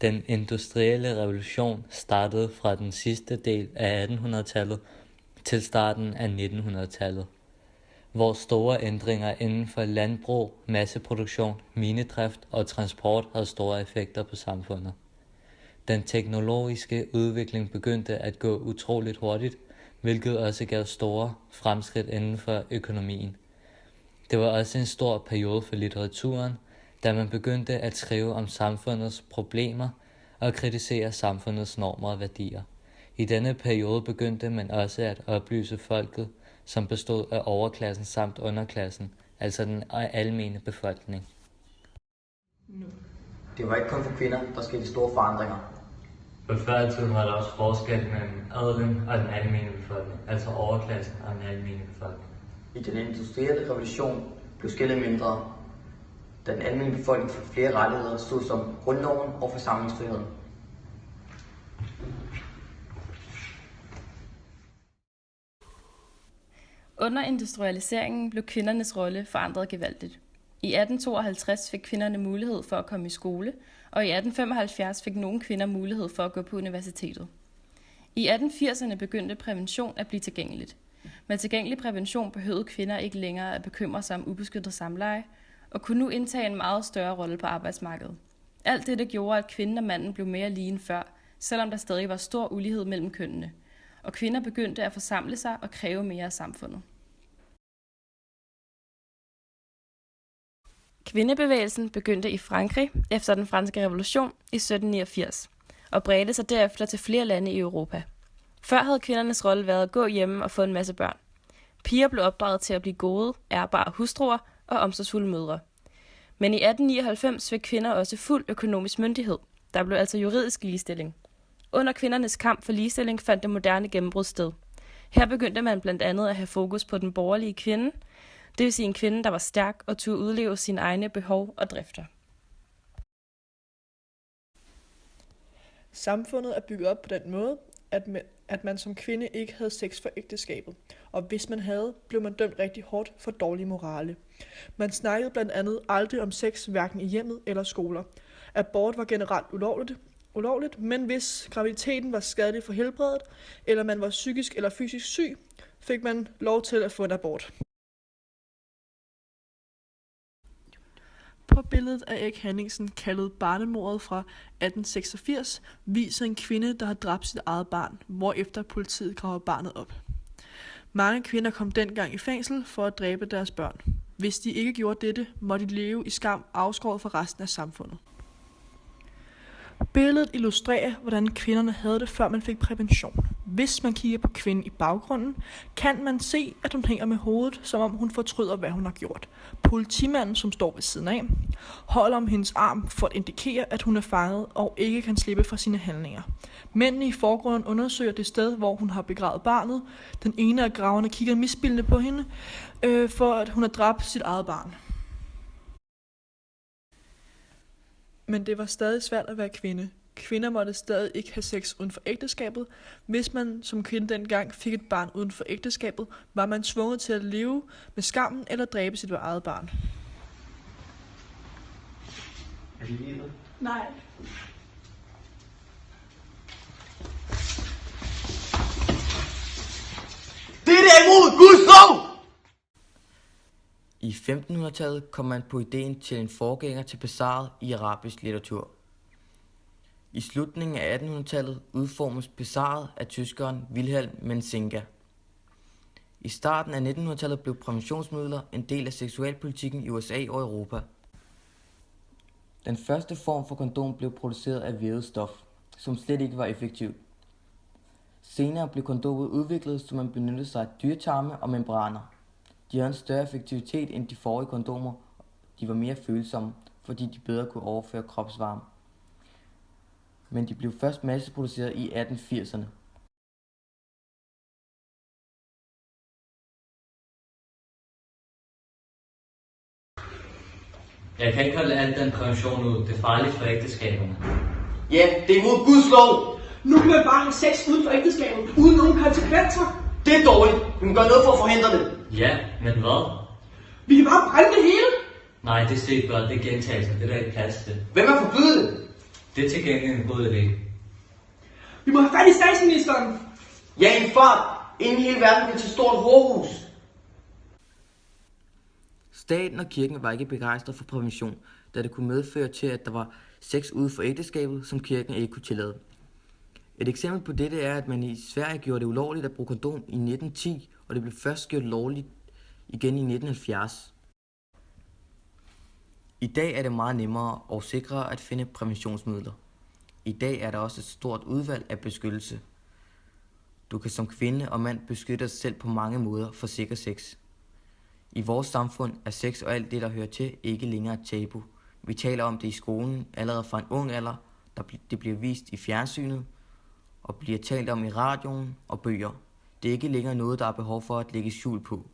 Den industrielle revolution startede fra den sidste del af 1800-tallet til starten af 1900-tallet, hvor store ændringer inden for landbrug, masseproduktion, minedrift og transport havde store effekter på samfundet. Den teknologiske udvikling begyndte at gå utroligt hurtigt, hvilket også gav store fremskridt inden for økonomien. Det var også en stor periode for litteraturen, da man begyndte at skrive om samfundets problemer og kritisere samfundets normer og værdier. I denne periode begyndte man også at oplyse folket, som bestod af overklassen samt underklassen, altså den almene befolkning. Det var ikke kun for kvinder, der skete store forandringer. For før i tiden var der også forskel mellem adelen og den almene befolkning, altså overklassen og den almene befolkning. I den industrielle revolution blev skellet mindre, da den almindelige befolkning fik flere rettigheder, såsom grundloven og forsamlingsfriheden. Under industrialiseringen blev kvindernes rolle forandret gevaldigt. I 1852 fik kvinderne mulighed for at komme i skole, og i 1875 fik nogle kvinder mulighed for at gå på universitetet. I 1880'erne begyndte prævention at blive tilgængeligt. Med tilgængelig prævention behøvede kvinder ikke længere at bekymre sig om ubeskyttet samleje, og kunne nu indtage en meget større rolle på arbejdsmarkedet. Alt dette gjorde, at kvinden og manden blev mere lige end før, selvom der stadig var stor ulighed mellem kønnene, og kvinder begyndte at forsamle sig og kræve mere af samfundet. Kvindebevægelsen begyndte i Frankrig efter den franske revolution i 1789, og bredte sig derefter til flere lande i Europa. Før havde kvindernes rolle været at gå hjemme og få en masse børn. Piger blev opdraget til at blive gode, ærbare hustruer og omsorgsfulde mødre. Men i 1899 fik kvinder også fuld økonomisk myndighed. Der blev altså juridisk ligestilling. Under kvindernes kamp for ligestilling fandt det moderne gennembrud sted. Her begyndte man blandt andet at have fokus på den borgerlige kvinde, det vil sige en kvinde, der var stærk og turde udleve sine egne behov og drifter. Samfundet er bygget op på den måde, at man som kvinde ikke havde sex for ægteskabet, og hvis man havde, blev man dømt rigtig hårdt for dårlig morale. Man snakkede blandt andet aldrig om sex, hverken i hjemmet eller skoler. Abort var generelt ulovligt, men hvis graviditeten var skadelig for helbredet, eller man var psykisk eller fysisk syg, fik man lov til at få en abort. På billedet af Erik Henningsen, kaldet Barnemordet fra 1886, viser en kvinde, der har dræbt sit eget barn, hvorefter politiet graver barnet op. Mange kvinder kom dengang i fængsel for at dræbe deres børn. Hvis de ikke gjorde dette, måtte de leve i skam, afskåret fra resten af samfundet. Billedet illustrerer, hvordan kvinderne havde det, før man fik prævention. Hvis man kigger på kvinden i baggrunden, kan man se, at hun hænger med hovedet, som om hun fortryder, hvad hun har gjort. Politimanden, som står ved siden af, holder om hendes arm for at indikere, at hun er fanget og ikke kan slippe fra sine handlinger. Mændene i forgrunden undersøger det sted, hvor hun har begravet barnet. Den ene af graverne kigger misbilledende på hende, for at hun har dræbt sit eget barn. Men det var stadig svært at være kvinde. Kvinder måtte stadig ikke have sex uden for ægteskabet. Hvis man som kvinde dengang fik et barn uden for ægteskabet, var man tvunget til at leve med skammen eller dræbe sit eget barn. Er det livet? Nej. Det er imod Guds lov! I 1500-tallet kom man på ideen til en forgænger til Besaret i arabisk litteratur. I slutningen af 1800-tallet udformes Besaret af tyskeren Wilhelm Menzinga. I starten af 1900-tallet blev præventionsmidler en del af seksualpolitikken i USA og Europa. Den første form for kondom blev produceret af vævet stof, som slet ikke var effektivt. Senere blev kondomet udviklet, så man benyttede sig af dyrtarme og membraner. De havde en større effektivitet end de forrige kondomer. De var mere følsomme, fordi de bedre kunne overføre kropsvarme. Men de blev først masseproduceret i 1880'erne. Jeg kan ikke holde al den prævention ud. Det er farligt for ægteskaberne. Ja, det er imod Guds lov! Nu kan man bare have sex uden for ægteskabet, uden nogen konsekvenser. Det er dårligt. Vi må gøre noget for at forhindre det. Ja, men hvad? Vi kan bare brænde det hele. Nej, det skal ikke gøre. Det er gentagelser. Det er der ikke plads til. Hvem er forbydet det? Det er til gengæld en god idé. Vi må have fat i statsministeren! Ja, en fart, inden hele verden bliver til et stort hårhus. Staten og kirken var ikke begejstret for prævention, da det kunne medføre til, at der var sex ude for ægteskabet, som kirken ikke kunne tillade. Et eksempel på dette er, at man i Sverige gjorde det ulovligt at bruge kondom i 1910, og det blev først gjort lovligt igen i 1970. I dag er det meget nemmere og sikrere at finde præventionsmidler. I dag er der også et stort udvalg af beskyttelse. Du kan som kvinde og mand beskytte dig selv på mange måder for sikker sex. I vores samfund er sex og alt det, der hører til, ikke længere et tabu. Vi taler om det i skolen allerede fra en ung alder, det bliver vist i fjernsynet og bliver talt om i radioen og bøger. Det er ikke længere noget, der er behov for at lægge skjul på.